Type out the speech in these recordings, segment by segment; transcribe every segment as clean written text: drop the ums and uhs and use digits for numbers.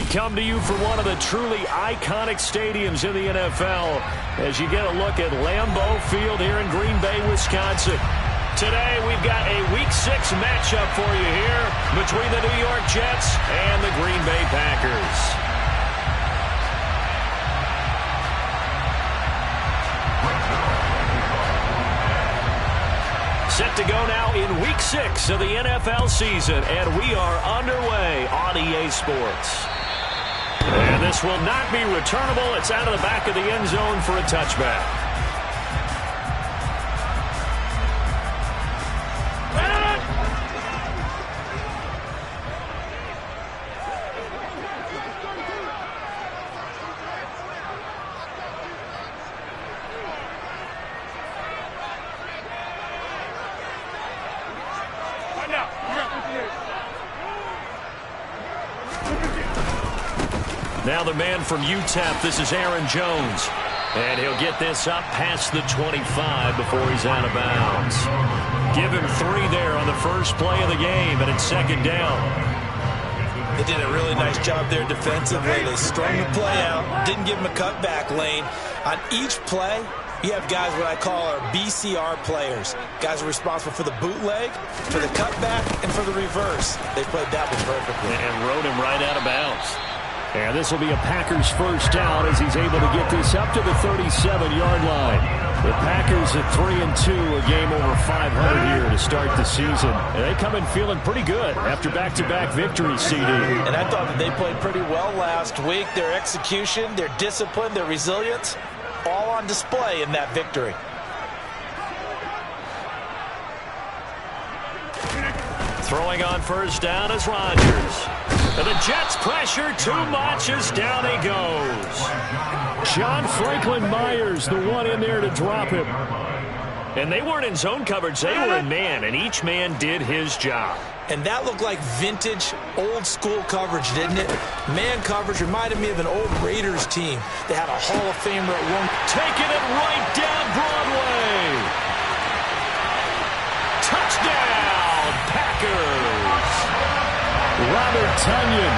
We come to you from one of the truly iconic stadiums in the NFL as you get a look at Lambeau Field here in Green Bay, Wisconsin. Today we've got a Week 6 matchup for you here between the New York Jets and the Green Bay Packers. Set to go now in Week 6 of the NFL season, and we are underway on EA Sports. And this will not be returnable. It's out of the back of the end zone for a touchback. Now the man from UTEP, this is Aaron Jones. And he'll get this up past the 25 before he's out of bounds. Give him 3 there on the first play of the game, and it's second down. They did a really nice job there defensively. They strung the play out, didn't give him a cutback lane. On each play, you have guys what I call our BCR players. Guys are responsible for the bootleg, for the cutback, and for the reverse. They played that one perfectly. And rode him right out of bounds. And this will be a Packers first down as he's able to get this up to the 37-yard line. The Packers at 3-2, a game over 500 here to start the season. And they come in feeling pretty good after back-to-back victories, CD. And I thought that they played pretty well last week. Their execution, their discipline, their resilience, all on display in that victory. Throwing on first down is Rodgers. And the Jets pressure too much as down he goes. John Franklin Myers, the one in there to drop him. And they weren't in zone coverage. They were in man, and each man did his job. And that looked like vintage, old-school coverage, didn't it? Man coverage reminded me of an old Raiders team. They had a Hall of Famer at one. Taking it right down Broadway. Touchdown, Packers. Robert Tonyan,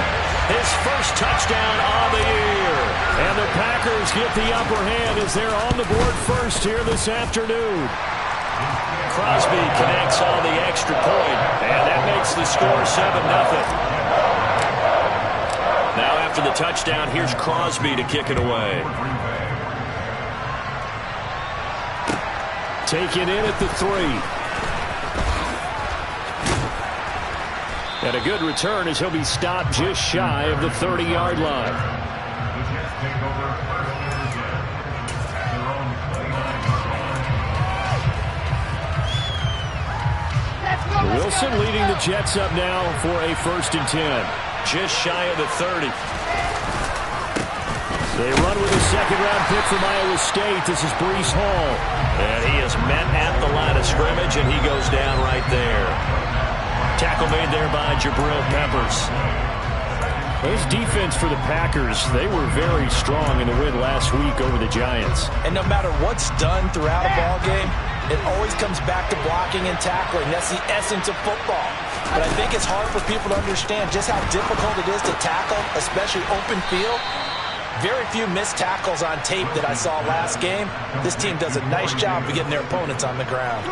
his first touchdown on the year. And the Packers get the upper hand as they're on the board first here this afternoon. Crosby connects on the extra point, and that makes the score 7-0. Now after the touchdown, here's Crosby to kick it away. Taken in at the 3. And a good return as he'll be stopped just shy of the 30-yard line. Wilson leading the Jets up now for a 1st and 10. Just shy of the 30. They run with a second-round pick from Iowa State. This is Breece Hall. And he is met at the line of scrimmage, and he goes down right there. Tackle made there by Jabril Peppers. This defense for the Packers, they were very strong in the win last week over the Giants. And no matter what's done throughout a ball game, it always comes back to blocking and tackling. That's the essence of football. But I think it's hard for people to understand just how difficult it is to tackle, especially open field. Very few missed tackles on tape that I saw last game. This team does a nice job of getting their opponents on the ground.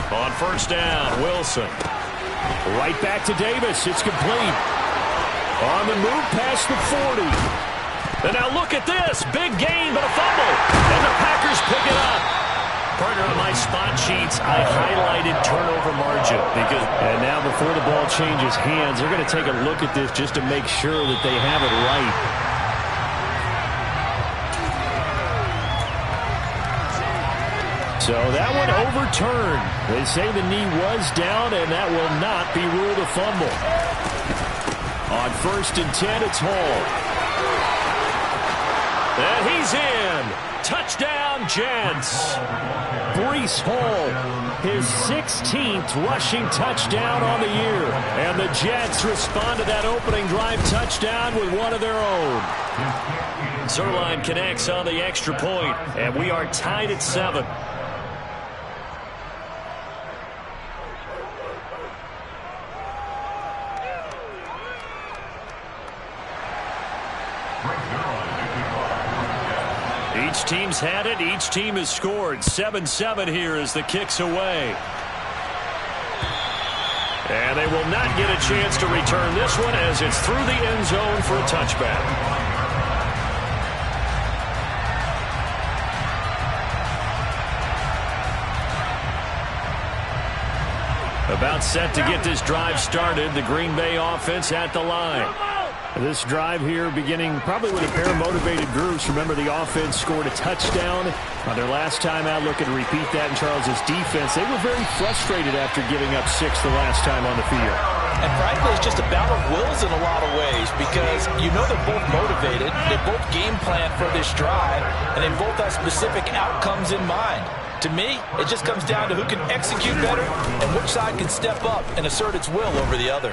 On first down, Wilson. Right back to Davis. It's complete. On the move past the 40. And now look at this. Big gain, but a fumble. And the Packers pick it up. Partner, on my spot sheets, I highlighted turnover margin. And now before the ball changes hands, they're going to take a look at this just to make sure that they have it right. So that one overturned. They say the knee was down, and that will not be ruled a fumble. On 1st and 10, it's Hall. And he's in. Touchdown, Jets. Breece Hall, his 16th rushing touchdown on the year. And the Jets respond to that opening drive touchdown with one of their own. Zuerlein connects on the extra point, and we are tied at 7. Each team's had it. Each team has scored. 7-7 here as the kick's away. And they will not get a chance to return this one as it's through the end zone for a touchback. About set to get this drive started. The Green Bay offense at the line. This drive here beginning probably with a pair of motivated groups. Remember, the offense scored a touchdown on their last time out, looking to repeat that in Charles's defense. They were very frustrated after giving up 6 the last time on the field. And frankly, it's just a battle of wills in a lot of ways because you know they're both motivated. They both game plan for this drive, and they both have specific outcomes in mind. To me, it just comes down to who can execute better and which side can step up and assert its will over the other.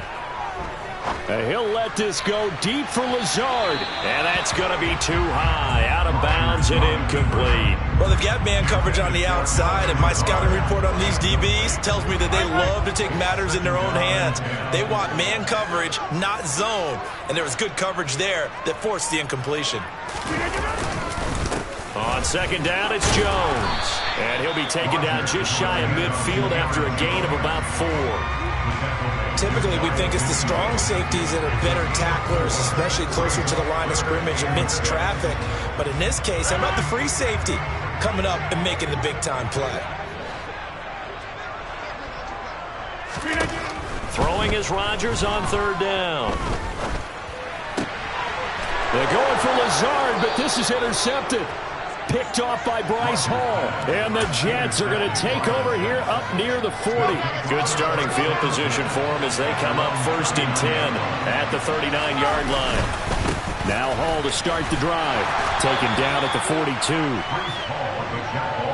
He'll let this go deep for Lazard. And that's going to be too high. Out of bounds and incomplete. Well, they've got man coverage on the outside, and my scouting report on these DBs tells me that they love to take matters in their own hands. They want man coverage, not zone. And there was good coverage there that forced the incompletion. On second down, it's Jones. And he'll be taken down just shy of midfield after a gain of about 4. Typically, we think it's the strong safeties that are better tacklers, especially closer to the line of scrimmage amidst traffic. But in this case, how about the free safety coming up and making the big-time play? Throwing is Rodgers on third down. They're going for Lazard, but this is intercepted. Picked off by Bryce Hall. And the Jets are going to take over here up near the 40. Good starting field position for them as they come up 1st and 10 at the 39-yard line. Now Hall to start the drive. Taken down at the 42.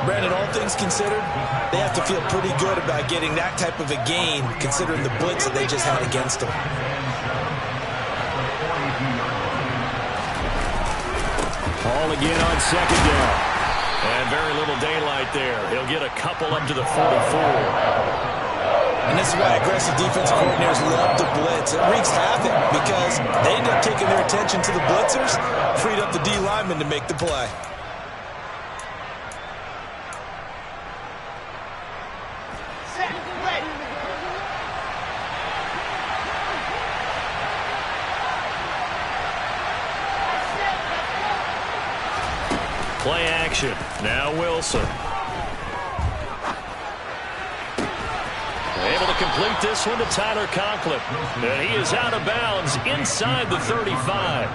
Brandon, all things considered, they have to feel pretty good about getting that type of a gain considering the blitz that they just had against them. Hall again on second down. And very little daylight there. He'll get a couple up to the 44. And this is why aggressive defensive coordinators love to blitz. It wreaks havoc because they end up taking their attention to the blitzers, freed up the D lineman to make the play. Play action. Now Wilson. Able to complete this one to Tyler Conklin. And he is out of bounds inside the 35.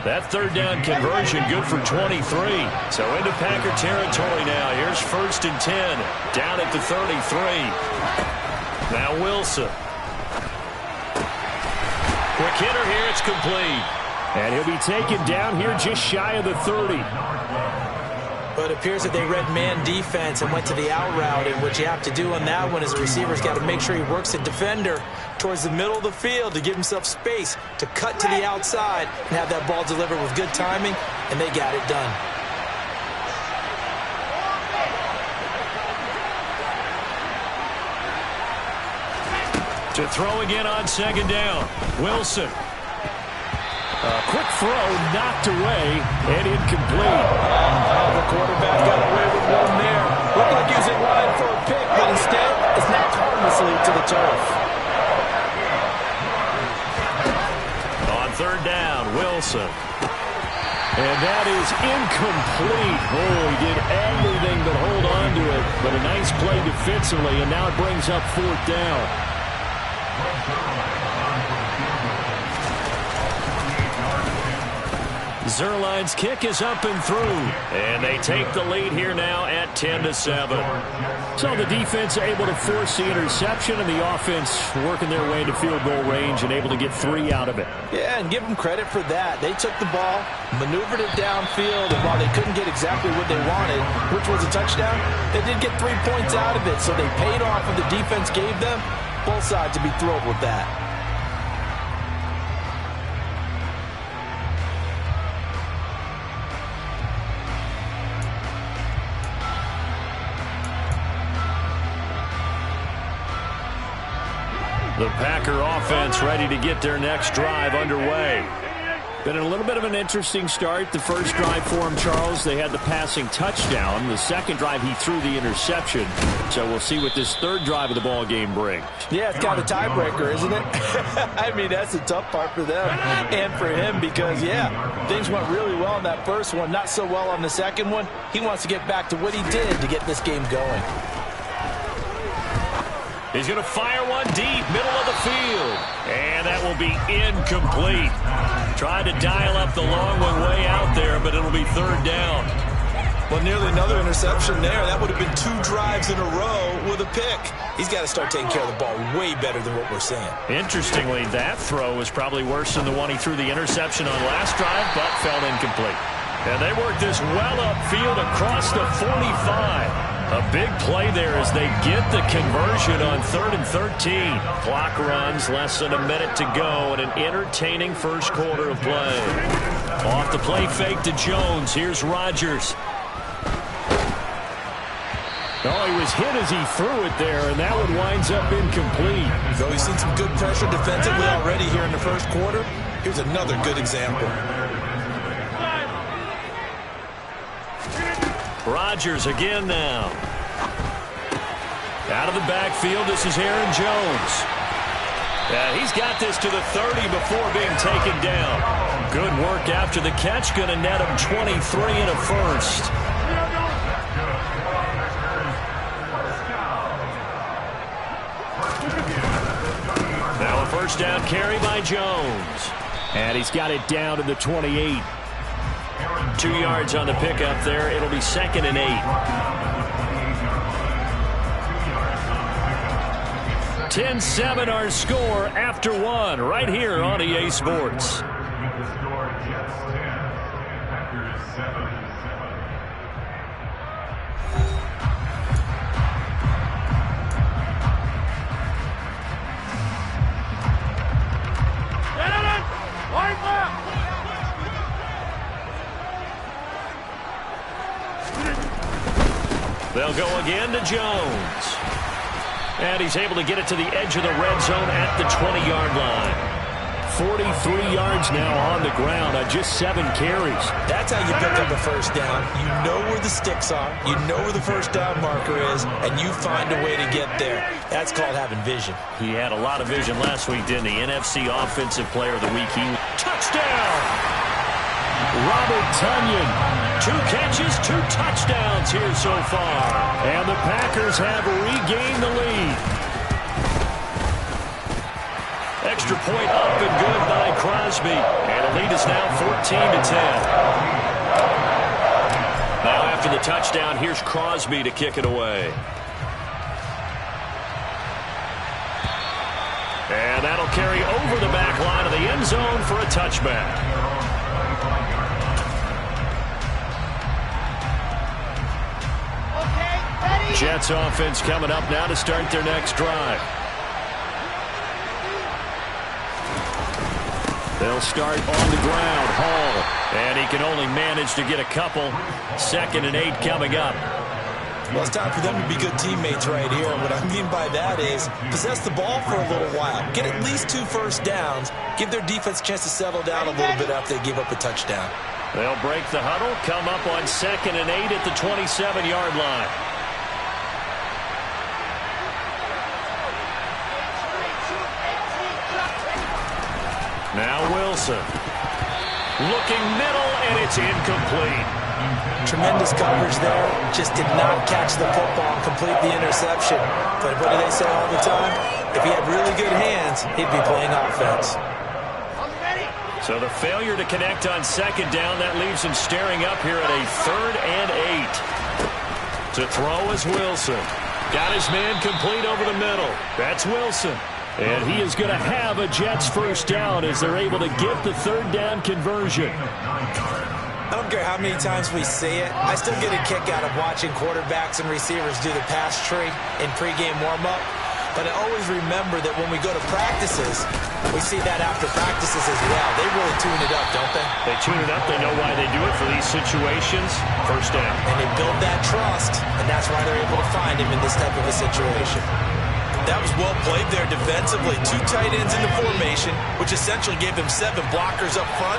That third down conversion good for 23. So into Packer territory now. Here's 1st and 10. Down at the 33. Now Wilson. Quick hitter here. It's complete. And he'll be taken down here just shy of the 30. But it appears that they read man defense and went to the out route. And what you have to do on that one is the receiver's got to make sure he works the defender towards the middle of the field to give himself space to cut to the outside and have that ball delivered with good timing, and they got it done. To throw again on second down. Wilson. A quick throw knocked away and incomplete. The quarterback got away with one there. Looked like he was in line for a pick, but instead it's knocked harmlessly to the turf. On third down, Wilson. And that is incomplete. Oh, he did everything but hold on to it. But a nice play defensively, and now it brings up 4th down. Zerline's kick is up and through. And they take the lead here now at 10-7. So the defense able to force the interception, and the offense working their way into field goal range and able to get 3 out of it. Yeah, and give them credit for that. They took the ball, maneuvered it downfield, and while they couldn't get exactly what they wanted, which was a touchdown, they did get 3 points out of it. So they paid off what the defense gave them. Both sides to be thrilled with that. The Packer offense ready to get their next drive underway. Been a little bit of an interesting start. The first drive for him, Charles, they had the passing touchdown. The second drive, he threw the interception. So we'll see what this third drive of the ball game brings. Yeah, it's kind of a tiebreaker, isn't it? I mean, that's the tough part for them and for him because, yeah, things went really well in that first one, not so well on the second one. He wants to get back to what he did to get this game going. He's going to fire one deep, middle of the field. And that will be incomplete. Tried to dial up the long one way out there, but it'll be third down. Well, nearly another interception there. That would have been 2 drives in a row with a pick. He's got to start taking care of the ball way better than what we're seeing. Interestingly, that throw was probably worse than the one he threw the interception on last drive, but fell incomplete. And they work this well upfield across the 45. A big play there as they get the conversion on 3rd and 13. Clock runs, less than a minute to go, and an entertaining first quarter of play. Off the play fake to Jones. Here's Rodgers. Oh, he was hit as he threw it there, and that one winds up incomplete. So we've seen some good pressure defensively already here in the first quarter. Here's another good example. Rodgers again now. Out of the backfield, this is Aaron Jones. He's got this to the 30 before being taken down. Good work after the catch. Going to net him 23 and a first. Now a first down carry by Jones. And he's got it down to the 28. 2 yards on the pickup there. It'll be 2nd and 8. 10-7 our score after 1 right here on EA Sports. They'll go again to Jones. And he's able to get it to the edge of the red zone at the 20-yard line. 43 yards now on the ground on just 7 carries. That's how you pick up a first down. You know where the sticks are. You know where the first down marker is, and you find a way to get there. That's called having vision. He had a lot of vision last week, didn't he? NFC Offensive Player of the Week. Touchdown! Robert Tonyan, 2 catches, 2 touchdowns here so far. And the Packers have regained the lead. Extra point up and good by Crosby. And the lead is now 14-10. Now after the touchdown, here's Crosby to kick it away. And that'll carry over the back line of the end zone for a touchback. Jets offense coming up now to start their next drive. They'll start on the ground. Hall. And he can only manage to get a couple. 2nd and 8 coming up. Well, it's time for them to be good teammates right here. What I mean by that is possess the ball for a little while. Get at least 2 first downs. Give their defense a chance to settle down a little bit after they give up a touchdown. They'll break the huddle. Come up on 2nd and 8 at the 27-yard line. Now Wilson. Looking middle, and it's incomplete. Tremendous coverage there. Just did not catch the football and complete the interception. But what do they say all the time? If he had really good hands, he'd be playing offense. So the failure to connect on 2nd down, that leaves him staring up here at a 3rd and 8. To throw is Wilson. Got his man complete over the middle. That's Wilson. And he is going to have a Jets first down as they're able to get the 3rd down conversion. I don't care how many times we see it. I still get a kick out of watching quarterbacks and receivers do the pass tree in pregame warm-up. But I always remember that when we go to practices, we see that after practices as well. They really tune it up, don't they? They tune it up. They know why they do it for these situations. First down. And they build that trust, and that's why they're able to find him in this type of a situation. That was well played there defensively. 2 tight ends in the formation, which essentially gave them 7 blockers up front.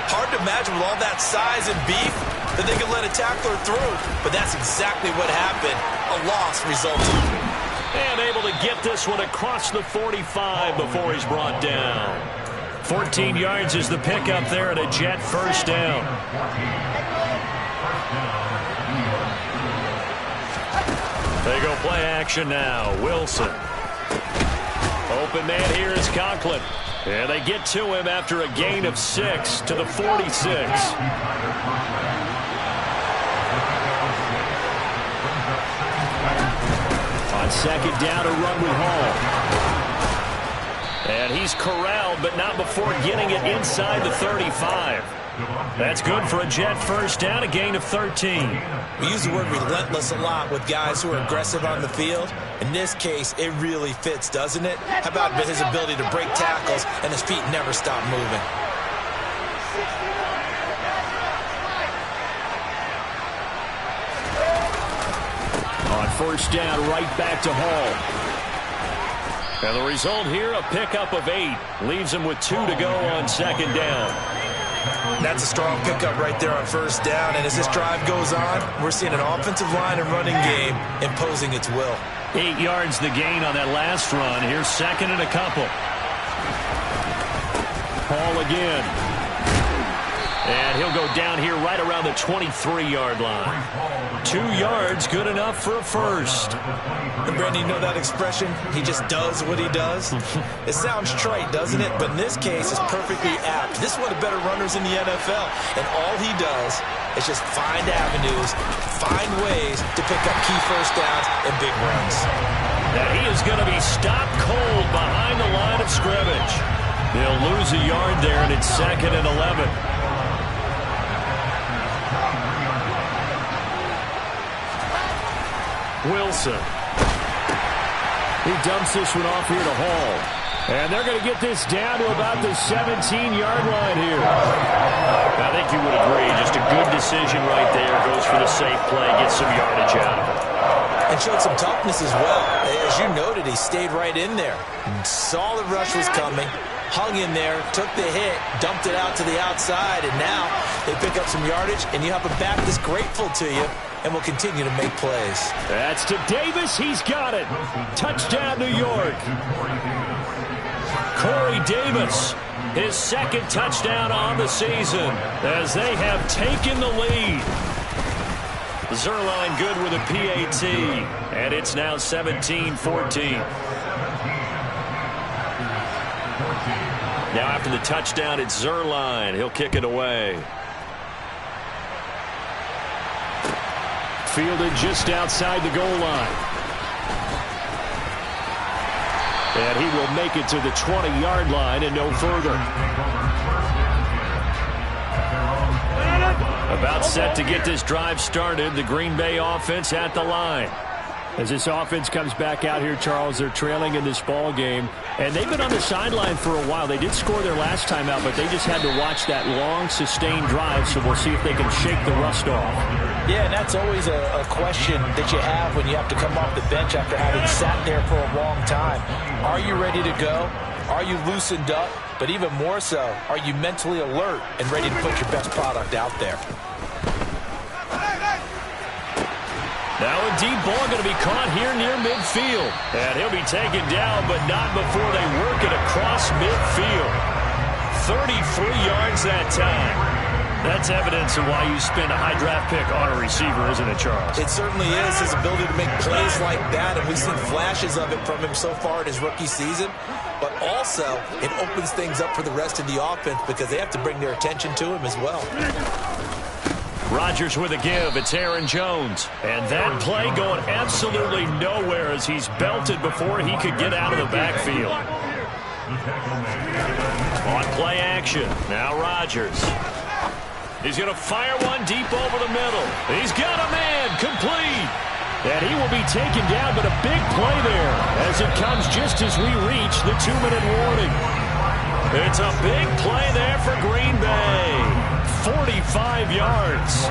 Hard to imagine with all that size and beef that they could let a tackler through. But that's exactly what happened. A loss resulted. And able to get this one across the 45 before he's brought down. 14 yards is the pickup there and a Jet first down. They go play action now. Wilson. Open man here is Conklin. And they get to him after a gain of 6 to the 46. On second down, a run with Hall. And he's corralled, but not before getting it inside the 35. That's good for a Jet first down, a gain of 13. We use the word relentless a lot with guys who are aggressive on the field. In this case, it really fits, doesn't it? How about his ability to break tackles and his feet never stop moving? On first down, right back to Hall. And the result here, a pickup of 8. Leaves him with 2 to go on second down. That's a strong pickup right there on first down. And as this drive goes on, we're seeing an offensive line and running game imposing its will. 8 yards the gain on that last run. Here's second and a couple. Hall again. And he'll go down here right around the 23-yard line. 2 yards, good enough for a first. And Brandon, you know that expression? He just does what he does? It sounds trite, doesn't it? But in this case, it's perfectly apt. This is one of the better runners in the NFL. And all he does is just find avenues, find ways to pick up key first downs and big runs. Now he is going to be stopped cold behind the line of scrimmage. They'll lose a yard there, and it's second and 11. Wilson. He dumps this one off here to Hall. And they're going to get this down to about the 17-yard line here. I think you would agree. Just a good decision right there. Goes for the safe play. Gets some yardage out of it. And showed some toughness as well. As you noted, he stayed right in there. Saw the rush was coming. Hung in there, took the hit, dumped it out to the outside, and now they pick up some yardage, and you have a back that's grateful to you and will continue to make plays. That's to Davis. He's got it. Touchdown, New York. Corey Davis, his second touchdown on the season as they have taken the lead. Zerline good with a PAT, and it's now 17-14. Now after the touchdown, it's Zerline. He'll kick it away. Fielded just outside the goal line. And he will make it to the 20-yard line and no further. About set to get this drive started. The Green Bay offense at the line. As this offense comes back out here, Charles, they're trailing in this ball game. And they've been on the sideline for a while. They did score their last time out, but they just had to watch that long, sustained drive. So we'll see if they can shake the rust off. Yeah, and that's always a question that you have when you have to come off the bench after having sat there for a long time. Are you ready to go? Are you loosened up? But even more so, are you mentally alert and ready to put your best product out there? Now a deep ball going to be caught here near midfield. And he'll be taken down, but not before they work it across midfield. 33 yards that time. That's evidence of why you spend a high draft pick on a receiver, isn't it, Charles? It certainly is. His ability to make plays like that, and we've seen flashes of it from him so far in his rookie season. But also, it opens things up for the rest of the offense because they have to bring their attention to him as well. Rodgers with a give. It's Aaron Jones. And that play going absolutely nowhere as he's belted before he could get out of the backfield. On play action. Now Rodgers. He's going to fire one deep over the middle. He's got a man. Complete. And he will be taken down, but a big play there as it comes just as we reach the 2-minute warning. It's a big play there for Green Bay. 45 yards.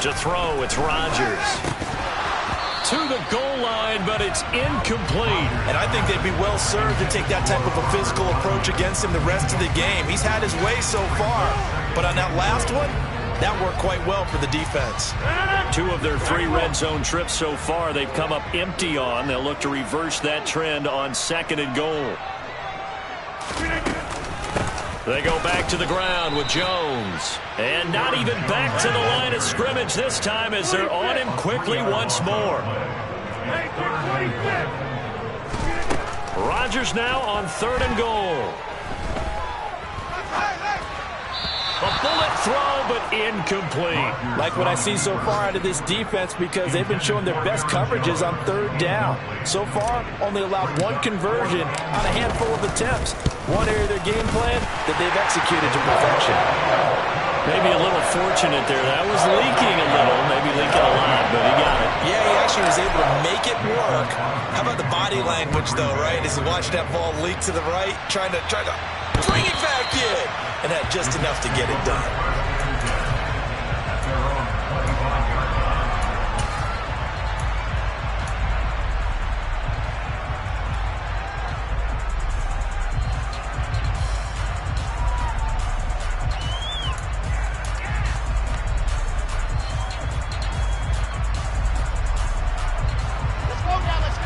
To throw, it's Rodgers. to the goal line, but it's incomplete. And I think they'd be well served to take that type of a physical approach against him the rest of the game. He's had his way so far, but on that last one, that worked quite well for the defense. 2 of their 3 red zone trips so far they've come up empty on. They'll look to reverse that trend on 2nd and goal. They go back to the ground with Jones. And not even back to the line of scrimmage this time as they're on him quickly once more. Rodgers now on 3rd and goal. A bullet throw, but incomplete. Like what I see so far out of this defense because they've been showing their best coverages on 3rd down. So far, only allowed 1 conversion on a handful of attempts. One area of their game plan that they've executed to perfection. Maybe a little fortunate there. That was leaking a little, maybe leaking a lot, but he got it. Yeah, he actually was able to make it work. How about the body language, though, right? As he watched that ball leak to the right, trying to bring it back in, and had just enough to get it done.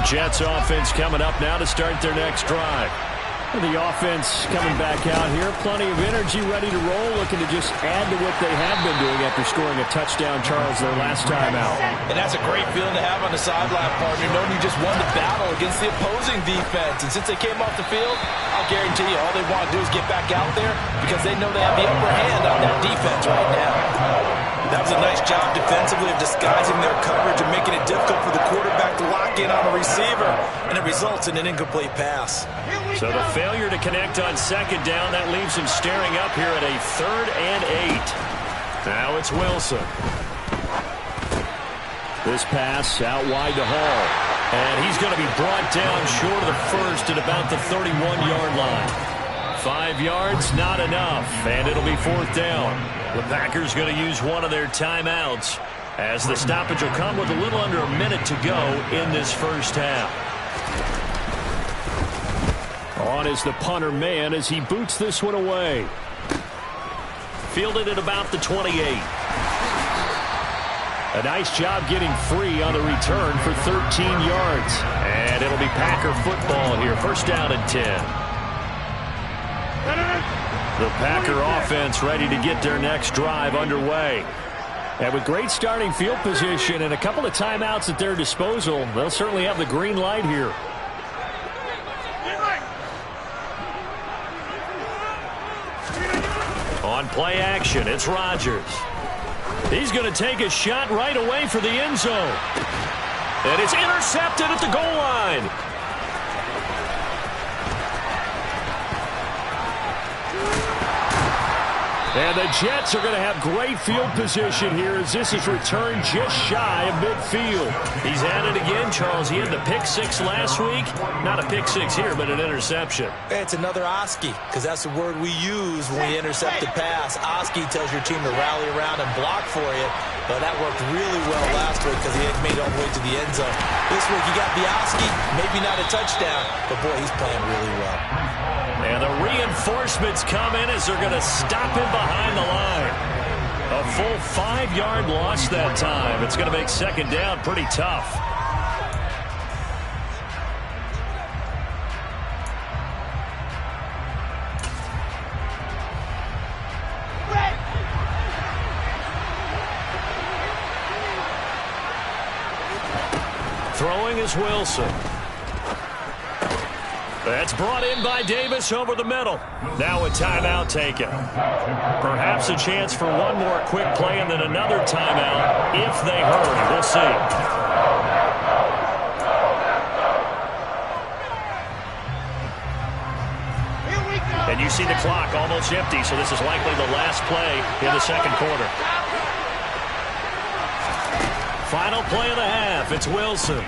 Jets offense coming up now to start their next drive. The offense coming back out here. Plenty of energy, ready to roll, looking to just add to what they have been doing after scoring a touchdown, Charles, their last time out. And that's a great feeling to have on the sideline, partner, knowing you just won the battle against the opposing defense. And since they came off the field, I'll guarantee you all they want to do is get back out there because they know they have the upper hand on that defense right now. That was a nice job defensively of disguising their coverage and making it difficult for the quarterback to lock in on a receiver, and it results in an incomplete pass. So the failure to connect on 2nd down, that leaves him staring up here at a 3rd and 8. Now it's Wilson. This pass out wide to Hall. And he's going to be brought down short of the first at about the 31-yard line. 5 yards, not enough, and it'll be 4th down. The Packers going to use one of their timeouts as the stoppage will come with a little under a minute to go in this first half. On is the punter man as he boots this one away. Fielded at about the 28. A nice job getting free on the return for 13 yards. And it'll be Packer football here. 1st down and 10. The Packer offense ready to get their next drive underway. And with great starting field position and a couple of timeouts at their disposal, they'll certainly have the green light here. On play action, it's Rodgers. He's going to take a shot right away for the end zone. And it's intercepted at the goal line. And the Jets are going to have great field position here as this is returned just shy of midfield. He's at it again, Charles. He had the pick 6 last week. Not a pick 6 here, but an interception. It's another Oski, because that's the word we use when we intercept the pass. Oski tells your team to rally around and block for you. But that worked really well last week because he had made it all the way to the end zone. This week you got the Oski, maybe not a touchdown, but boy, he's playing really well. And the reinforcements come in as they're going to stop him behind the line. A full 5-yard loss that time. It's going to make 2nd down pretty tough. Throwing is Wilson. That's brought in by Davis over the middle. Now a timeout taken. Perhaps a chance for one more quick play and then another timeout if they hurry. We'll see. And you see the clock almost empty, so this is likely the last play in the 2nd quarter. Final play of the half. It's Wilson.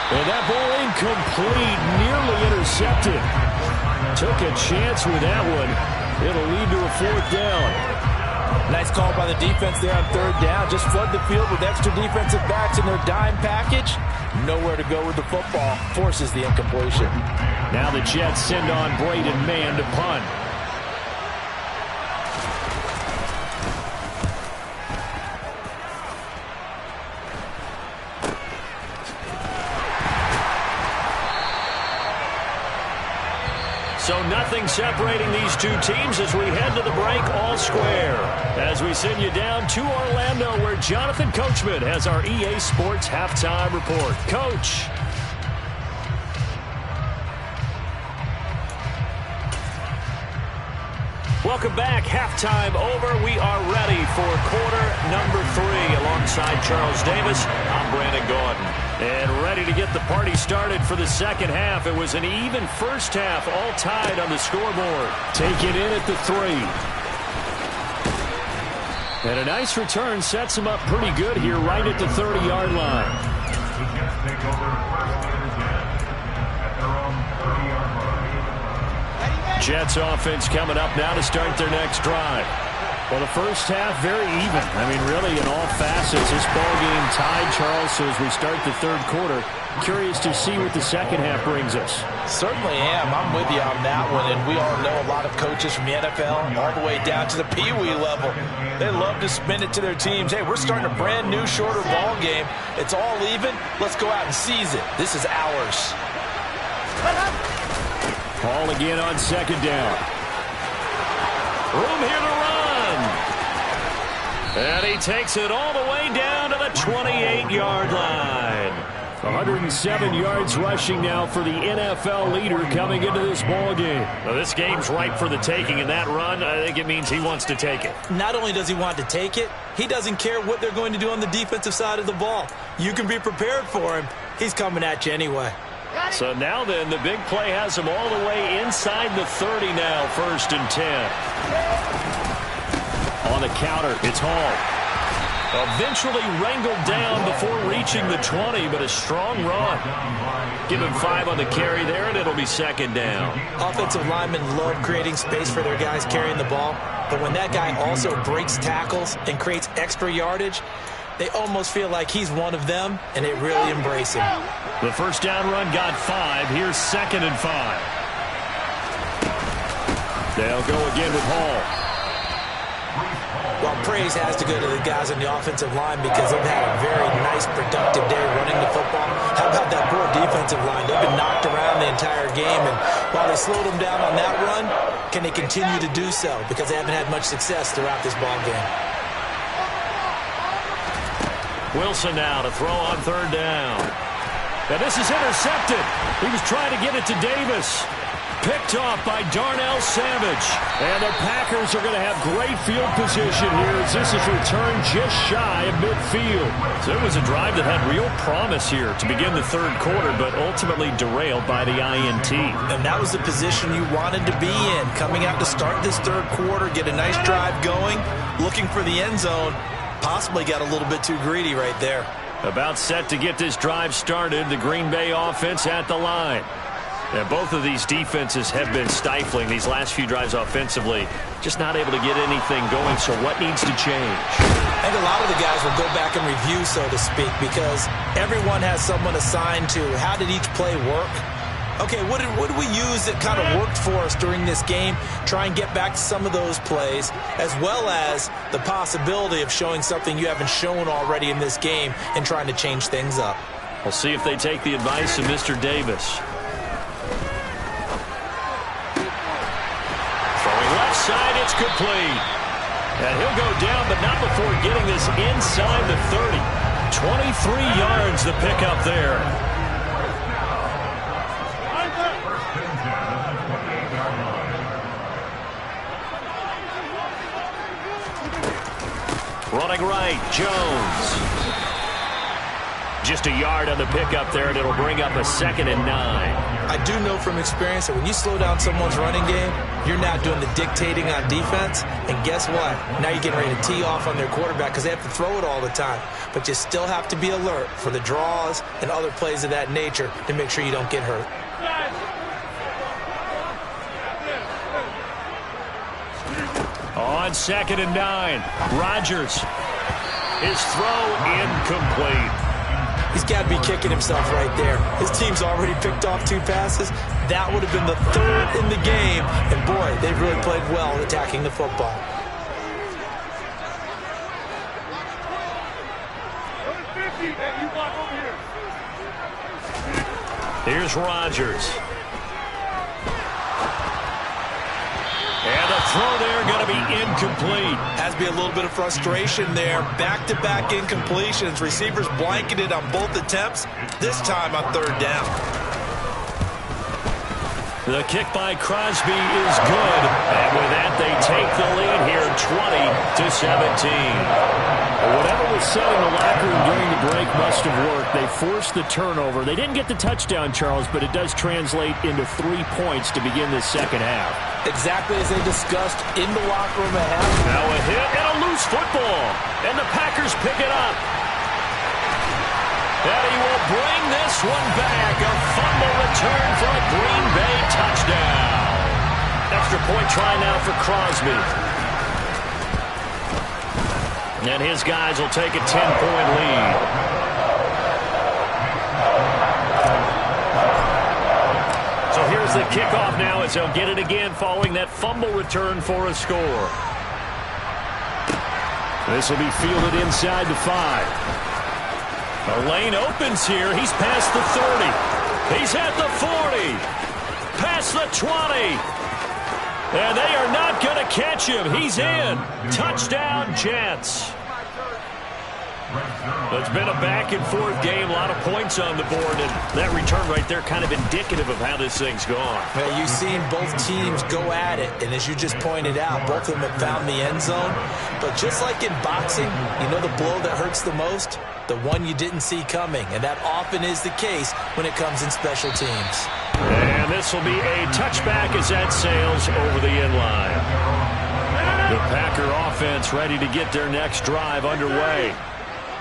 And that ball incomplete, nearly intercepted. Took a chance with that one. It'll lead to a 4th down. Nice call by the defense there on third down. Just flood the field with extra defensive backs in their dime package. Nowhere to go with the football. Forces the incompletion. Now the Jets send on Braden Mann to punt. So nothing separating these two teams as we head to the break all square. As we send you down to Orlando where Jonathan Coachman has our EA Sports Halftime Report. Coach. Welcome back. Halftime over. We are ready for quarter number 3 alongside Charles Davis. I'm Brandon Gordon. And ready to get the party started for the second half. It was an even first half, all tied on the scoreboard. Take it in at the 3. And a nice return sets him up pretty good here right at the 30-yard line. Jets offense coming up now to start their next drive. Well, the first half, very even. I mean, really, in all facets, this ball game tied, Charles. So as we start the third quarter, curious to see what the second half brings us. Certainly am. I'm with you on that one. And we all know a lot of coaches from the NFL all the way down to the Pee Wee level. They love to spin it to their teams. Hey, we're starting a brand new, shorter ball game. It's all even. Let's go out and seize it. This is ours. Ball again on second down. Room here to run. And he takes it all the way down to the 28-yard line. 107 yards rushing now for the NFL leader coming into this ball game. Well, this game's ripe for the taking, and that run, I think it means he wants to take it. Not only does he want to take it, he doesn't care what they're going to do on the defensive side of the ball. You can be prepared for him. He's coming at you anyway. So now then, the big play has him all the way inside the 30 now, 1st and 10. On the counter, it's Hall. Eventually wrangled down before reaching the 20, but a strong run. Give him 5 on the carry there, and it'll be second down. Offensive linemen love creating space for their guys carrying the ball, but when that guy also breaks tackles and creates extra yardage, they almost feel like he's one of them, and they really embrace him. The first down run got 5. Here's 2nd and 5. They'll go again with Hall. Well, praise has to go to the guys on the offensive line because they've had a very nice, productive day running the football. How about that poor defensive line? They've been knocked around the entire game, and while they slowed them down on that run, can they continue to do so? Because they haven't had much success throughout this ball game. Wilson now to throw on third down. Now this is intercepted. He was trying to get it to Davis. Picked off by Darnell Savage. And the Packers are going to have great field position here as this is returned just shy of midfield. So it was a drive that had real promise here to begin the third quarter, but ultimately derailed by the INT. And that was the position you wanted to be in. Coming out to start this third quarter, get a nice drive going, looking for the end zone. Possibly got a little bit too greedy right there. About set to get this drive started, the Green Bay offense at the line. And both of these defenses have been stifling these last few drives offensively. Just not able to get anything going, so what needs to change? I think a lot of the guys will go back and review, so to speak, because everyone has someone assigned to how did each play work. Okay, what did we use that kind of worked for us during this game? Try and get back to some of those plays, as well as the possibility of showing something you haven't shown already in this game and trying to change things up. We'll see if they take the advice of Mr. Davis. Throwing left side, it's complete. And he'll go down, but not before getting this inside the 30. 23 yards the pickup there. Running right, Jones. Just a yard on the pickup there, and it'll bring up a 2nd and 9. I do know from experience that when you slow down someone's running game, you're not doing the dictating on defense. And guess what? Now you're getting ready to tee off on their quarterback because they have to throw it all the time. But you still have to be alert for the draws and other plays of that nature to make sure you don't get hurt. On on 2nd and 9. Rodgers. His throw incomplete. He's got to be kicking himself right there. His team's already picked off 2 passes. That would have been the 3rd in the game. And, boy, they've really played well attacking the football. Here's Rodgers. And the throw there going to be incomplete. Has to be a little bit of frustration there. Back-to-back incompletions. Receivers blanketed on both attempts. This time on 3rd down. The kick by Crosby is good. And with that, they take the lead here 20-17. Whatever was said in the locker room during the break must have worked. They forced the turnover. They didn't get the touchdown, Charles, but it does translate into 3 points to begin this second half. Exactly as they discussed in the locker room at half. Now a hit and a loose football. And the Packers pick it up. And he will bring this one back. A fumble return for a Green Bay touchdown. Extra point try now for Crosby. And his guys will take a 10-point lead. So here's the kickoff now as they'll get it again following that fumble return for a score. This will be fielded inside the 5. The lane opens here. He's past the 30. He's at the 40. Past the 20. And they are not going to catch him. He's in. Touchdown, Jets. It's been a back-and-forth game. A lot of points on the board. And that return right there kind of indicative of how this thing's gone. Well, you've seen both teams go at it. And as you just pointed out, both of them have found the end zone. But just like in boxing, you know the blow that hurts the most? The one you didn't see coming. And that often is the case when it comes in special teams. And this will be a touchback as that sails over the end line. The Packer offense ready to get their next drive underway.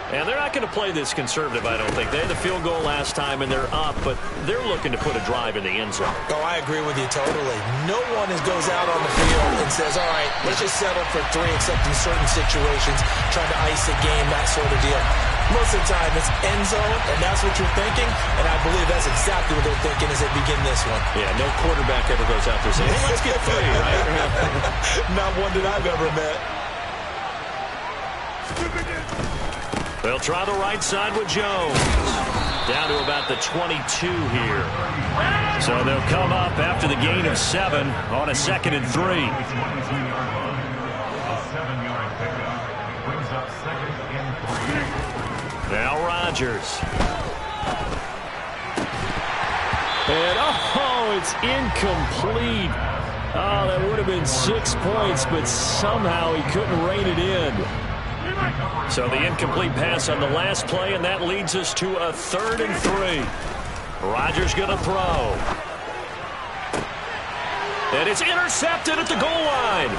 And they're not going to play this conservative, I don't think. They had the field goal last time, and they're up, but they're looking to put a drive in the end zone. Oh, I agree with you totally. No one goes out on the field and says, all right, let's just settle for 3, except in certain situations, trying to ice a game, that sort of deal. Most of the time, it's end zone, and that's what you're thinking, and I believe that's exactly what they're thinking as they begin this one. Yeah, no quarterback ever goes out there saying, hey, let's get 3, right? Not one that I've ever met. They'll try the right side with Jones. Down to about the 22 here. So they'll come up after the gain of 7 on a 2nd and 3. Now Rodgers. And, oh, it's incomplete. Oh, that would have been 6 points, but somehow he couldn't rein it in. So the incomplete pass on the last play, and that leads us to a 3rd and 3. Rodgers going to throw. And it's intercepted at the goal line.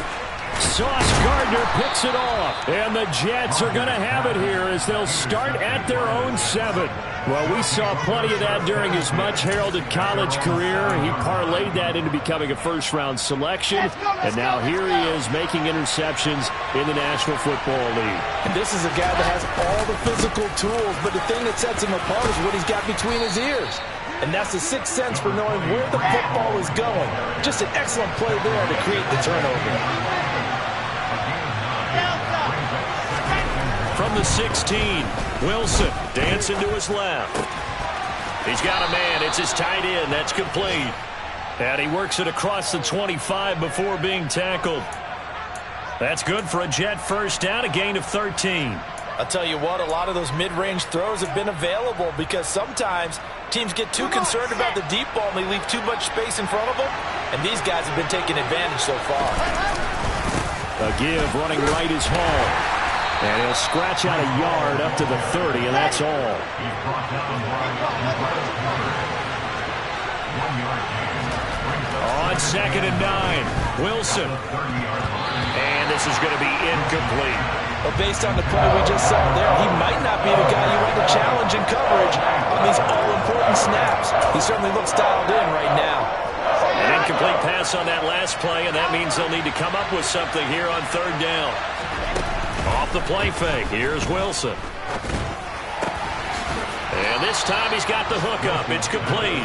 Sauce Gardner picks it off. And the Jets are going to have it here as they'll start at their own 7. Well, we saw plenty of that during his much-heralded college career. He parlayed that into becoming a first-round selection. And now here he is making interceptions in the National Football League. And this is a guy that has all the physical tools, but the thing that sets him apart is what he's got between his ears. And that's the sixth sense for knowing where the football is going. Just an excellent play there to create the turnover. From the 16, Wilson dancing to his left. He's got a man. It's his tight end. That's complete. And he works it across the 25 before being tackled. That's good for a Jet first down, a gain of 13. I'll tell you what, a lot of those mid-range throws have been available because sometimes teams get too concerned about the deep ball and they leave too much space in front of them. And these guys have been taking advantage so far. A give running right is Hall. And he'll scratch out a yard up to the 30, and that's all. On 2nd and 9, Wilson. And this is going to be incomplete. But based on the play we just saw there, he might not be the guy you want to challenge in coverage on these all-important snaps. He certainly looks dialed in right now. An Incomplete pass on that last play, and that means they'll need to come up with something here on third down. Off the play fake, here's Wilson. And this time he's got the hook up. It's complete.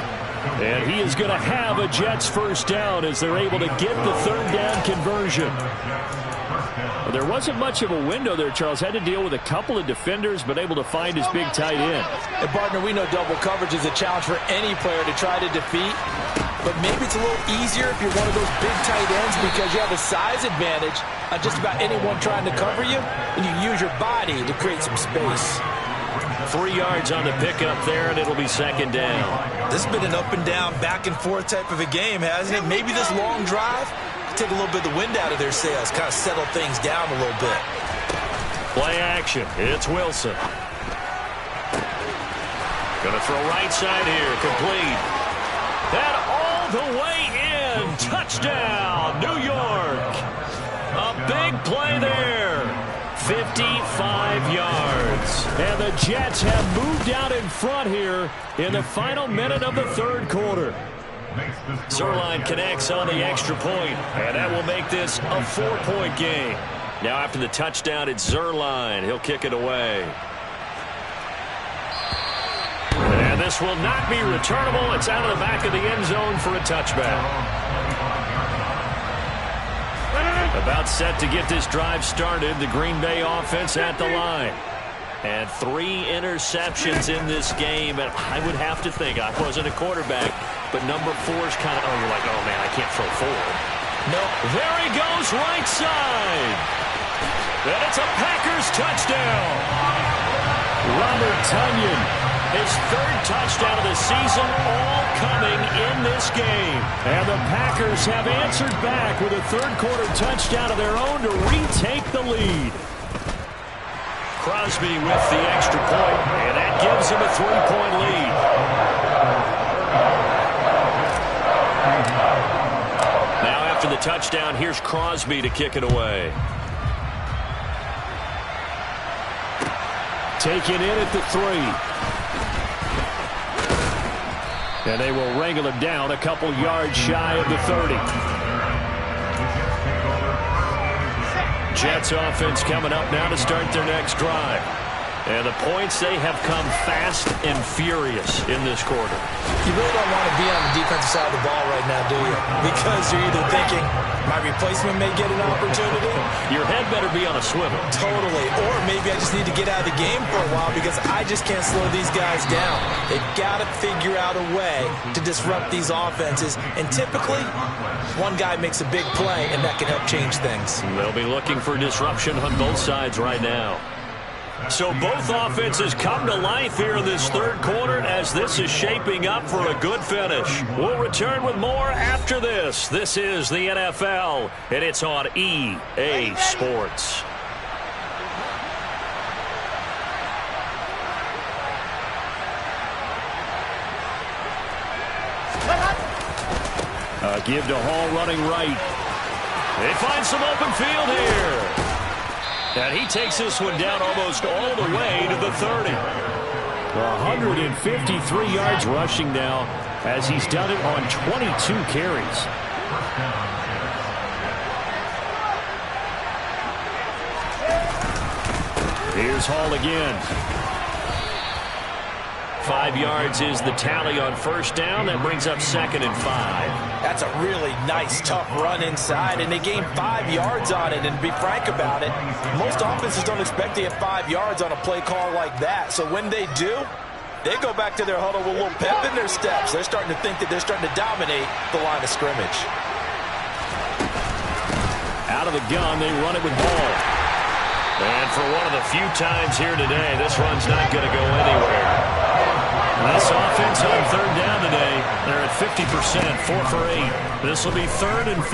And he is going to have a Jets first down as they're able to get the third down conversion. Well, there wasn't much of a window there, Charles. Had to deal with a couple of defenders, but able to find his big tight end. And, partner, we know double coverage is a challenge for any player to try to defeat. But maybe it's a little easier if you're one of those big tight ends because you have a size advantage on just about anyone trying to cover you, and you use your body to create some space. 3 yards on the pickup there, and it'll be second down. This has been an up-and-down, back-and-forth type of a game, hasn't it? Maybe this long drive take a little bit of the wind out of their sails, kind of settle things down a little bit. Play action. It's Wilson. Going to throw right side here. Complete. And all the way in. Touchdown, New York. A big play there. 55 yards. And the Jets have moved out in front here in the final minute of the third quarter. Zerline connects on the extra point, and that will make this a 4-point game. Now after the touchdown, it's Zerline. He'll kick it away. And this will not be returnable. It's out of the back of the end zone for a touchback. About set to get this drive started. The Green Bay offense at the line. And 3 interceptions in this game. And I would have to think, I wasn't a quarterback, but number 4's kind of, oh, you're like, oh, man, I can't throw forward. No. There he goes, right side. And it's a Packers touchdown. Robert Tonyan, his 3rd touchdown of the season, all coming in this game. And the Packers have answered back with a third-quarter touchdown of their own to retake the lead. Crosby with the extra point, and that gives him a 3-point lead. Now after the touchdown, here's Crosby to kick it away. Taken in at the 3. And they will wrangle him down a couple yards shy of the 30. Jets offense coming up now to start their next drive. And the points, they have come fast and furious in this quarter. You really don't want to be on the defensive side of the ball right now, do you? Because you're either thinking, my replacement may get an opportunity. Your head better be on a swivel. Totally. Or maybe I just need to get out of the game for a while because I just can't slow these guys down. They've got to figure out a way to disrupt these offenses. And typically, one guy makes a big play, and that can help change things. They'll be looking for disruption on both sides right now. So both offenses come to life here in this third quarter as this is shaping up for a good finish. We'll return with more after this. This is the NFL, and it's on EA Sports. A give to Hall running right. They find some open field here. And he takes this one down almost all the way to the 30. 153 yards rushing now as he's done it on 22 carries. Here's Hall again. 5 yards is the tally on first down. That brings up 2nd and 5. That's a really nice, tough run inside, and they gained 5 yards on it. And to be frank about it, most offenses don't expect to get 5 yards on a play call like that. So when they do, they go back to their huddle with a little pep in their steps. They're starting to think that they're starting to dominate the line of scrimmage. Out of the gun, they run it with Ball. And for one of the few times here today, this run's not going to go anywhere. This offense on third down today, they're at 50%, 4 for 8. This will be 3rd and 5.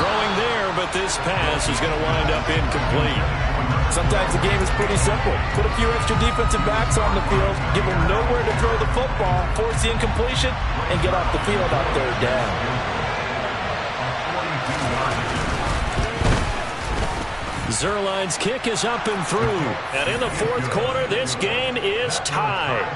Throwing there, but this pass is going to wind up incomplete. Sometimes the game is pretty simple. Put a few extra defensive backs on the field, give them nowhere to throw the football, force the incompletion, and get off the field on third down. Zerline's kick is up and through. And in the fourth quarter, this game is tied.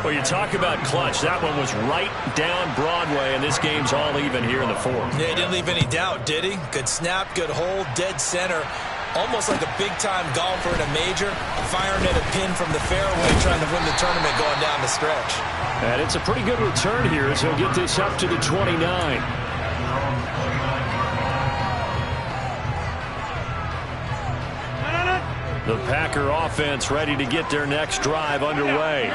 Well, you talk about clutch. That one was right down Broadway, and this game's all even here in the fourth. Yeah, he didn't leave any doubt, did he? Good snap, good hold, dead center. Almost like a big-time golfer in a major, firing at a pin from the fairway, trying to win the tournament going down the stretch. And it's a pretty good return here as he'll get this up to the 29. The Packer offense ready to get their next drive underway.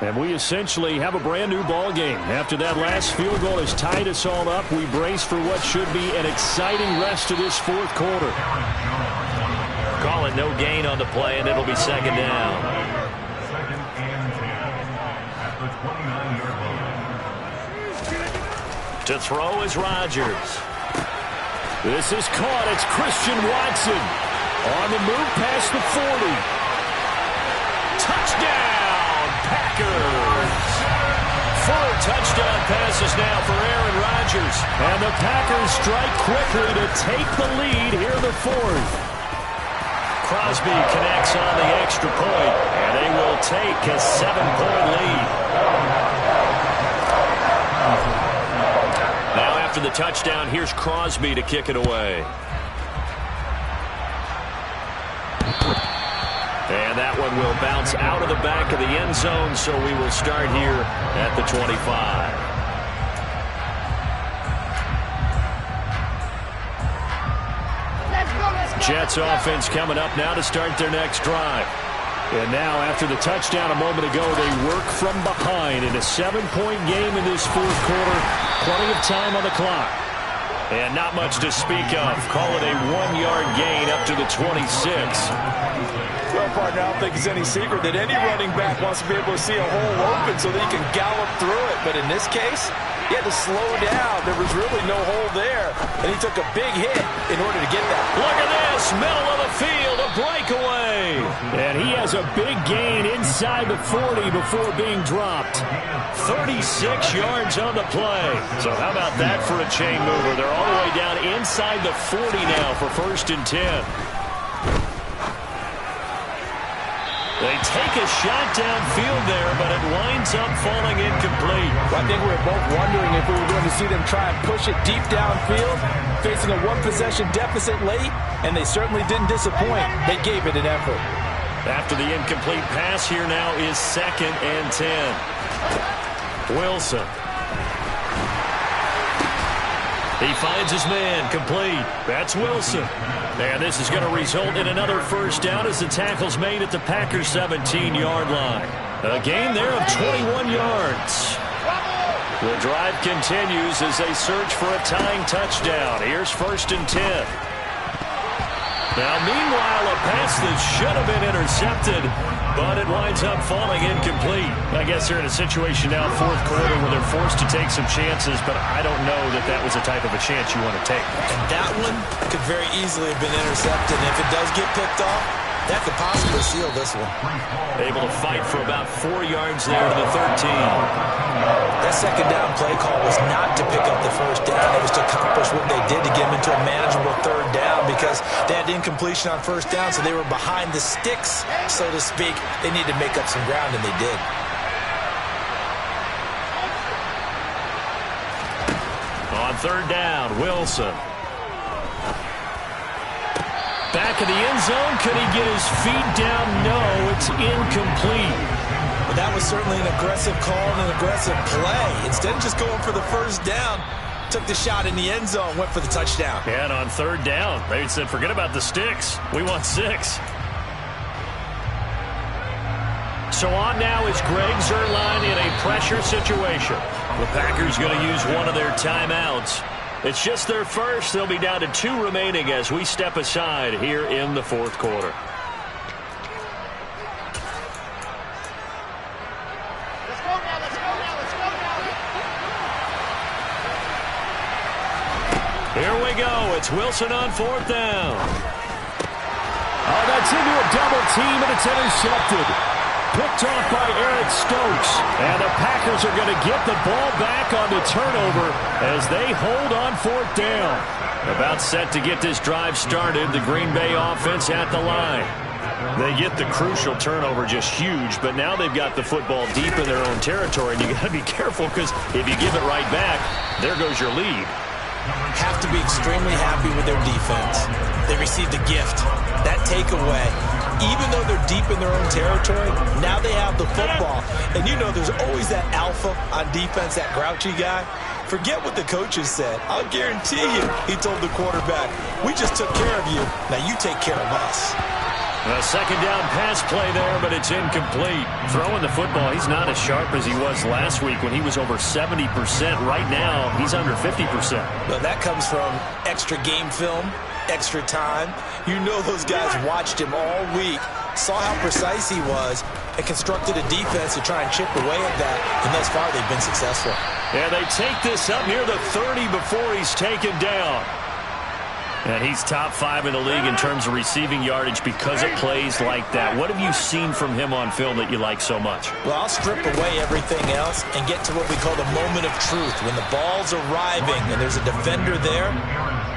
And we essentially have a brand-new ball game. After that last field goal has tied us all up, we brace for what should be an exciting rest of this fourth quarter. Call it no gain on the play, and it'll be second down. To throw is Rodgers. This is caught. It's Christian Watson. On the move past the 40. Touchdown, Packers. 4 touchdown passes now for Aaron Rodgers. And the Packers strike quickly to take the lead here in the fourth. Crosby connects on the extra point, and they will take a 7-point lead. Now after the touchdown, here's Crosby to kick it away. And that one will bounce out of the back of the end zone, so we will start here at the 25. Jets offense coming up now to start their next drive. And now after the touchdown a moment ago, they work from behind in a 7-point game in this fourth quarter. Plenty of time on the clock. And not much to speak of. Call it a 1-yard gain up to the 26. Well, partner, I don't think it's any secret that any running back wants to be able to see a hole open so that he can gallop through it. But in this case, he had to slow down. There was really no hole there. And he took a big hit in order to get that. Look at this. Middle of the field. A breakaway. And he has a big gain inside the 40 before being dropped. 36 yards on the play. So how about that for a chain mover? They're all the way down inside the 40 now for 1st and 10. They take a shot downfield there, but it winds up falling incomplete. Well, I think we were both wondering if we were going to see them try and push it deep downfield, facing a 1-possession deficit late, and they certainly didn't disappoint. They gave it an effort. After the incomplete pass, here now is 2nd and 10. Wilson. He finds his man, complete. That's Wilson. And this is going to result in another first down as the tackle's made at the Packers' 17-yard line. A gain there of 21 yards. The drive continues as they search for a tying touchdown. Here's 1st and 10. Now, meanwhile, a pass that should have been intercepted, but it winds up falling incomplete. I guess they're in a situation now, fourth quarter, where they're forced to take some chances, but I don't know that that was the type of a chance you want to take. And that one could very easily have been intercepted. And if it does get picked off, that could possibly seal this one. Able to fight for about 4 yards there to the 13. That second down play call was not to pick up the first down. It was to accomplish what they did to get them into a manageable 3rd down because they had incompletion on 1st down, so they were behind the sticks, so to speak. They needed to make up some ground, and they did. On 3rd down, Wilson. Back of the end zone. Can he get his feet down? No, it's incomplete. But that was certainly an aggressive call and an aggressive play. Instead of just going for the first down, took the shot in the end zone, went for the touchdown. And on 3rd down, they said, forget about the sticks. We want 6. So on now is Greg Zuerlein in a pressure situation. The Packers going to use one of their timeouts. It's just their first. They'll be down to 2 remaining as we step aside here in the fourth quarter. Here we go. It's Wilson on 4th down. Oh, that's into a double team, and it's intercepted. Picked off by Eric Stokes. And the Packers are going to get the ball back on the turnover as they hold on 4th down. About set to get this drive started. The Green Bay offense at the line. They get the crucial turnover, just huge, but now they've got the football deep in their own territory, and you got to be careful because if you give it right back, there goes your lead. Have to be extremely happy with their defense. They received a gift. That takeaway, even though they're deep in their own territory, now they have the football. And you know there's always that alpha on defense, that grouchy guy. Forget what the coaches said. I'll guarantee you, he told the quarterback, we just took care of you. Now you take care of us. A second down pass play there, but it's incomplete. Throwing the football, he's not as sharp as he was last week when he was over 70%. Right now, he's under 50%. Well, that comes from extra game film, extra time. You know those guys watched him all week, saw how precise he was, and constructed a defense to try and chip away at that. And thus far, they've been successful. And they take this up near the 30 before he's taken down. And he's top 5 in the league in terms of receiving yardage because of plays like that. What have you seen from him on film that you like so much? Well, I'll strip away everything else and get to what we call the moment of truth. When the ball's arriving and there's a defender there,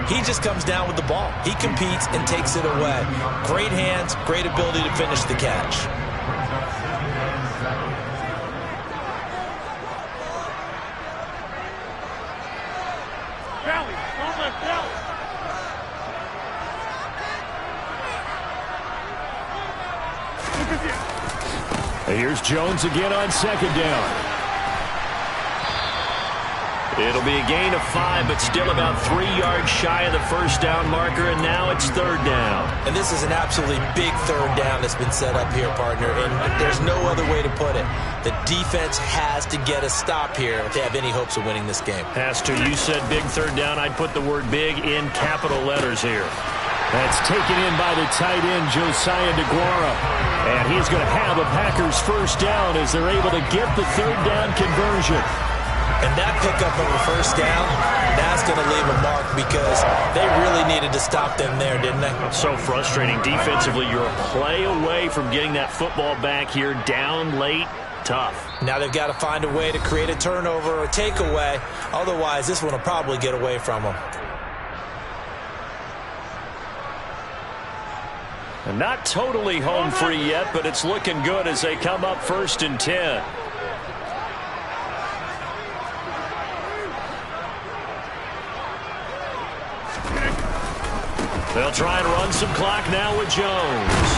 he just comes down with the ball. He competes and takes it away. Great hands, great ability to finish the catch. Here's Jones again on second down. It'll be a gain of 5, but still about 3 yards shy of the first down marker, and now it's third down. And this is an absolutely big third down that's been set up here, partner, and there's no other way to put it. The defense has to get a stop here if they have any hopes of winning this game. Has to. You said big third down. I'd put the word big in capital letters here. That's taken in by the tight end, Josiah DeGuara. And he's going to have a Packers first down as they're able to get the third down conversion. And that pickup of a first down, that's going to leave a mark because they really needed to stop them there, didn't they? So frustrating. Defensively, you're a play away from getting that football back here down late. Tough. Now they've got to find a way to create a turnover or a takeaway. Otherwise, this one will probably get away from them. And not totally home free yet, but it's looking good as they come up 1st and 10. They'll try and run some clock now with Jones.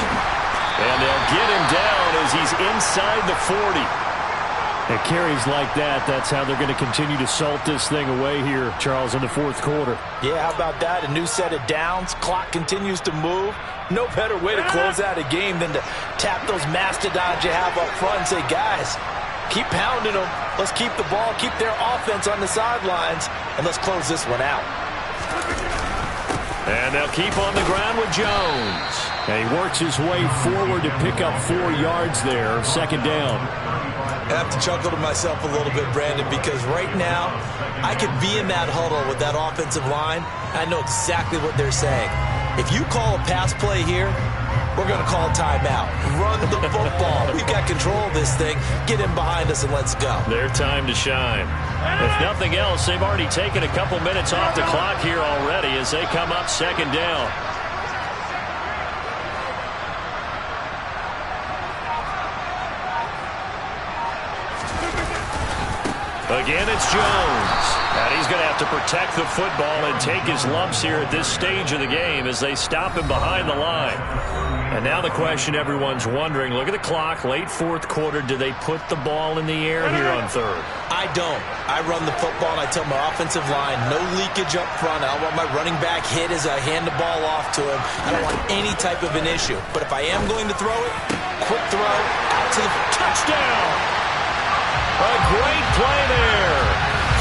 And they'll get him down as he's inside the 40. And carries like that, that's how they're going to continue to salt this thing away here, Charles, in the fourth quarter. Yeah, how about that? A new set of downs. Clock continues to move. No better way to close out a game than to tap those mastodons you have up front and say, guys, keep pounding them. Let's keep the ball, keep their offense on the sidelines, and let's close this one out. And they'll keep on the ground with Jones. And he works his way forward to pick up 4 yards there, second down. I have to chuckle to myself a little bit, Brandon, because right now I could be in that huddle with that offensive line. I know exactly what they're saying. If you call a pass play here, we're going to call a timeout. Run the football. We've got control of this thing. Get in behind us and let's go. Their time to shine. If nothing else, they've already taken a couple minutes off the clock here already as they come up second down. Again, it's Jones. And he's going to have to protect the football and take his lumps here at this stage of the game as they stop him behind the line. And now the question everyone's wondering, look at the clock, late fourth quarter, do they put the ball in the air here on third? I don't. I run the football and I tell my offensive line, no leakage up front. I don't want my running back hit as I hand the ball off to him. I don't want any type of an issue. But if I am going to throw it, quick throw, out to the touchdown. A great play there.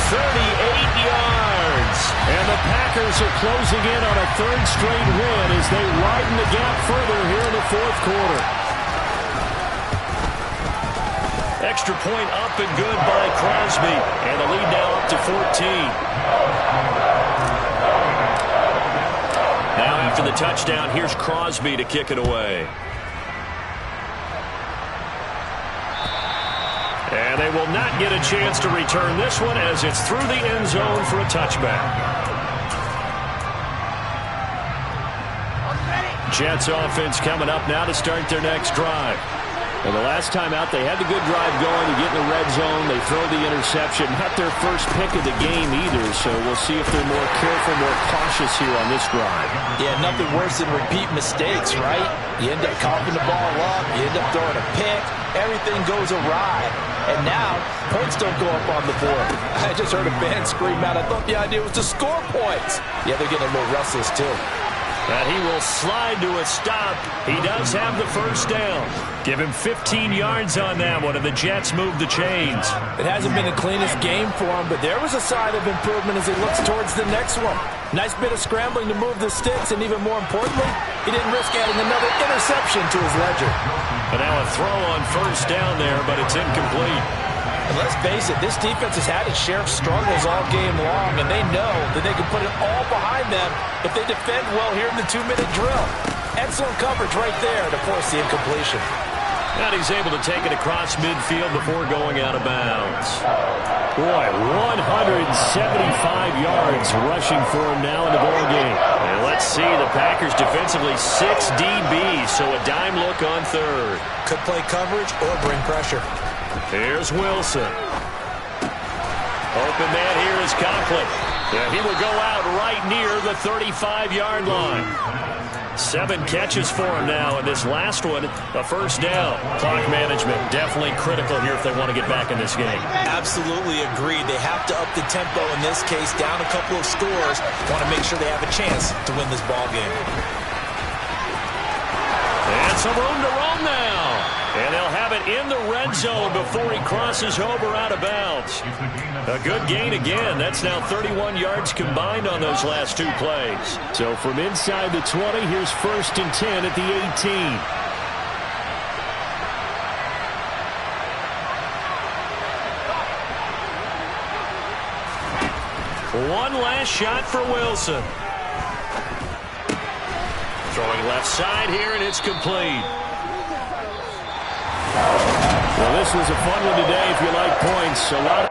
38 yards. And the Packers are closing in on a third straight win as they widen the gap further here in the fourth quarter. Extra point up and good by Crosby. And the lead now up to 14. Now after the touchdown, here's Crosby to kick it away. And they will not get a chance to return this one as it's through the end zone for a touchback. Jets offense coming up now to start their next drive. And the last time out, they had the good drive going. You get in the red zone, they throw the interception. Not their first pick of the game either, so we'll see if they're more careful, more cautious here on this drive. Yeah, nothing worse than repeat mistakes, right? You end up coughing the ball up, you end up throwing a pick, everything goes awry. And now, points don't go up on the board. I just heard a fan scream out, I thought the idea was to score points. Yeah, they're getting a little restless too. And he will slide to a stop. He does have the first down. Give him 15 yards on that one, and the Jets move the chains. It hasn't been the cleanest game for him, but there was a sign of improvement as he looks towards the next one. Nice bit of scrambling to move the sticks, and even more importantly, he didn't risk adding another interception to his ledger. But now a throw on first down there, but it's incomplete. And let's face it, this defense has had its share of struggles all game long, and they know that they can put it all behind them if they defend well here in the 2-minute drill. Excellent coverage right there to force the incompletion. And he's able to take it across midfield before going out of bounds. Boy, 175 yards rushing for him now in the ball game. And let's see, the Packers defensively 6 DBs, so a dime look on third. Could play coverage or bring pressure. Here's Wilson. Open man here is Conklin. Yeah, he will go out right near the 35-yard line. 7 catches for him now, and this last one, a first down. Clock management definitely critical here if they want to get back in this game. Absolutely agreed. They have to up the tempo in this case, down a couple of scores. Want to make sure they have a chance to win this ball game. And some room to roam now. And they'll have it in the red zone before he crosses over out of bounds. A good gain again. That's now 31 yards combined on those last 2 plays. So from inside the 20, here's 1st and 10 at the 18. One last shot for Wilson. Throwing left side here, and it's complete. Well, this was a fun one today if you like points. A lot of